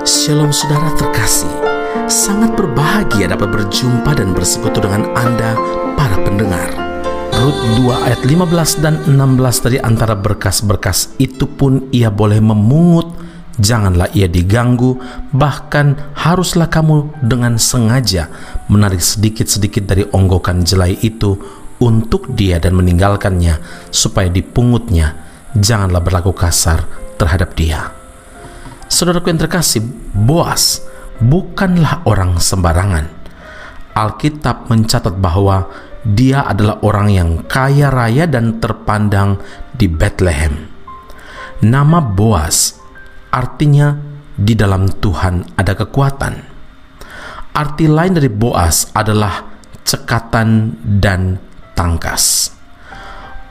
Shalom saudara terkasih, sangat berbahagia dapat berjumpa dan bersekutu dengan Anda para pendengar. Rut 2 ayat 15 dan 16 dari antara berkas-berkas itu pun ia boleh memungut, janganlah ia diganggu, bahkan haruslah kamu dengan sengaja menarik sedikit-sedikit dari onggokan jelai itu untuk dia dan meninggalkannya supaya dipungutnya, janganlah berlaku kasar terhadap dia. Saudaraku yang terkasih, Boas bukanlah orang sembarangan. Alkitab mencatat bahwa dia adalah orang yang kaya raya dan terpandang di Bethlehem. Nama Boas artinya di dalam Tuhan ada kekuatan. Arti lain dari Boas adalah cekatan dan tangkas.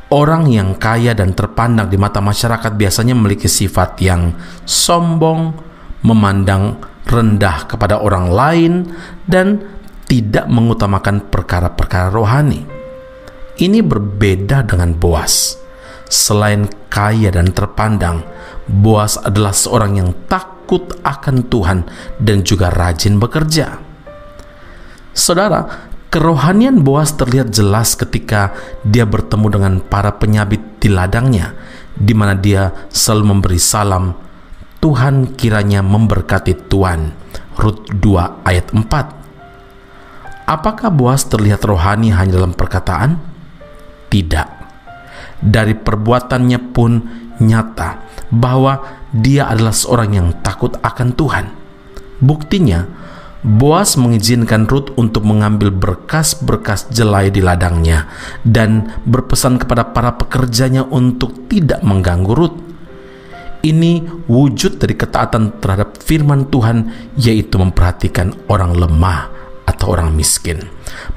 Orang yang kaya dan terpandang di mata masyarakat biasanya memiliki sifat yang sombong, memandang rendah kepada orang lain, dan tidak mengutamakan perkara-perkara rohani. Ini berbeda dengan Boas. Selain kaya dan terpandang, Boas adalah seorang yang takut akan Tuhan dan juga rajin bekerja. Saudara, kerohanian Boas terlihat jelas ketika dia bertemu dengan para penyabit di ladangnya, di mana dia selalu memberi salam, "Tuhan kiranya memberkati Tuan." Rut 2 ayat 4. Apakah Boas terlihat rohani hanya dalam perkataan? Tidak. Dari perbuatannya pun nyata bahwa dia adalah seorang yang takut akan Tuhan. Buktinya, Boas mengizinkan Rut untuk mengambil berkas-berkas jelai di ladangnya dan berpesan kepada para pekerjanya untuk tidak mengganggu Rut. Ini wujud dari ketaatan terhadap firman Tuhan, yaitu memperhatikan orang lemah atau orang miskin.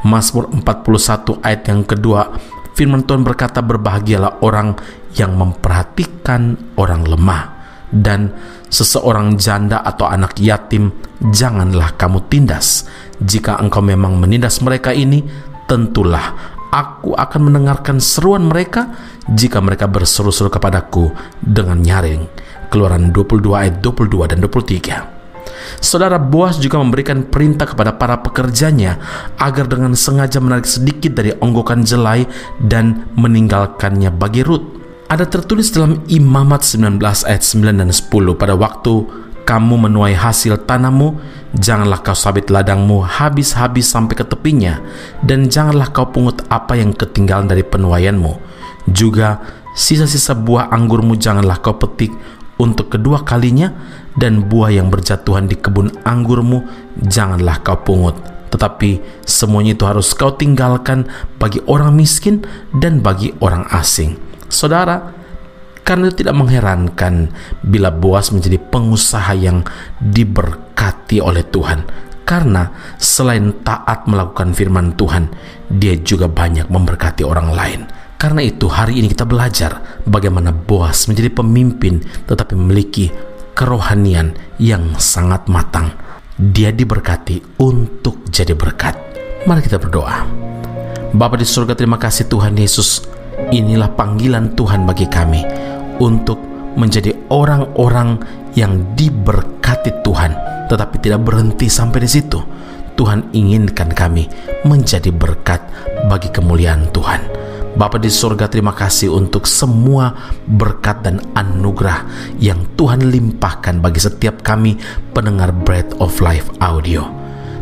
Mazmur 41 ayat yang kedua, firman Tuhan berkata, "Berbahagialah orang yang memperhatikan orang lemah, dan seseorang janda atau anak yatim janganlah kamu tindas. Jika engkau memang menindas mereka ini, tentulah aku akan mendengarkan seruan mereka jika mereka berseru-seru kepadaku dengan nyaring." Keluaran 22 ayat 22 dan 23. Saudara, Boas juga memberikan perintah kepada para pekerjanya agar dengan sengaja menarik sedikit dari onggokan jelai dan meninggalkannya bagi Rut. Ada tertulis dalam Imamat 19 ayat 9 dan 10, "Pada waktu kamu menuai hasil tanahmu, janganlah kau sabit ladangmu habis-habis sampai ke tepinya, dan janganlah kau pungut apa yang ketinggalan dari penuaianmu. Juga sisa-sisa buah anggurmu janganlah kau petik untuk kedua kalinya, dan buah yang berjatuhan di kebun anggurmu janganlah kau pungut. Tetapi semuanya itu harus kau tinggalkan bagi orang miskin dan bagi orang asing." Saudara, karena itu tidak mengherankan bila Boas menjadi pengusaha yang diberkati oleh Tuhan. Karena selain taat melakukan firman Tuhan, dia juga banyak memberkati orang lain. Karena itu hari ini kita belajar bagaimana Boas menjadi pemimpin tetapi memiliki kerohanian yang sangat matang. Dia diberkati untuk jadi berkat. Mari kita berdoa. Bapa di surga, terima kasih Tuhan Yesus. Inilah panggilan Tuhan bagi kami untuk menjadi orang-orang yang diberkati Tuhan, tetapi tidak berhenti sampai di situ. Tuhan inginkan kami menjadi berkat bagi kemuliaan Tuhan. Bapa di surga, terima kasih untuk semua berkat dan anugerah yang Tuhan limpahkan bagi setiap kami pendengar Bread of Life Audio.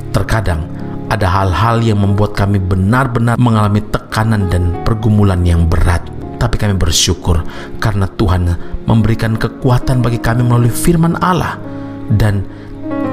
Terkadang ada hal-hal yang membuat kami benar-benar mengalami tekanan dan pergumulan yang berat. Tapi kami bersyukur karena Tuhan memberikan kekuatan bagi kami melalui firman Allah. Dan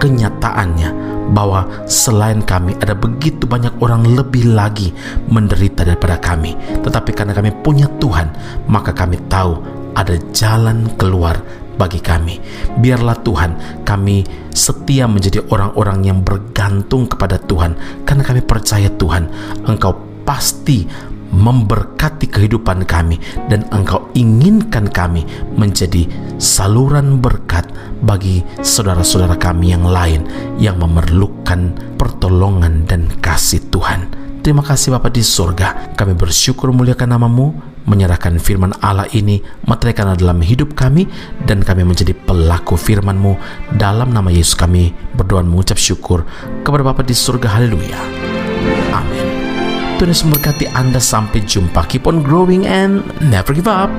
kenyataannya bahwa selain kami ada begitu banyak orang lebih lagi menderita daripada kami. Tetapi karena kami punya Tuhan, maka kami tahu ada jalan keluar bagi kami. Biarlah Tuhan kami setia menjadi orang-orang yang bergantung kepada Tuhan, karena kami percaya Tuhan Engkau pasti memberkati kehidupan kami, dan Engkau inginkan kami menjadi saluran berkat bagi saudara-saudara kami yang lain yang memerlukan pertolongan dan kasih Tuhan. Terima kasih Bapa di surga. Kami bersyukur muliakan nama-Mu. menyerahkan firman Allah ini, meteraikan dalam hidup kami, dan kami menjadi pelaku firman-Mu. Dalam nama Yesus kami berdoa mengucap syukur kepada Bapa di surga. Haleluya. Amin. Tuhan Yesus memberkati Anda. Sampai jumpa. Keep on growing and never give up.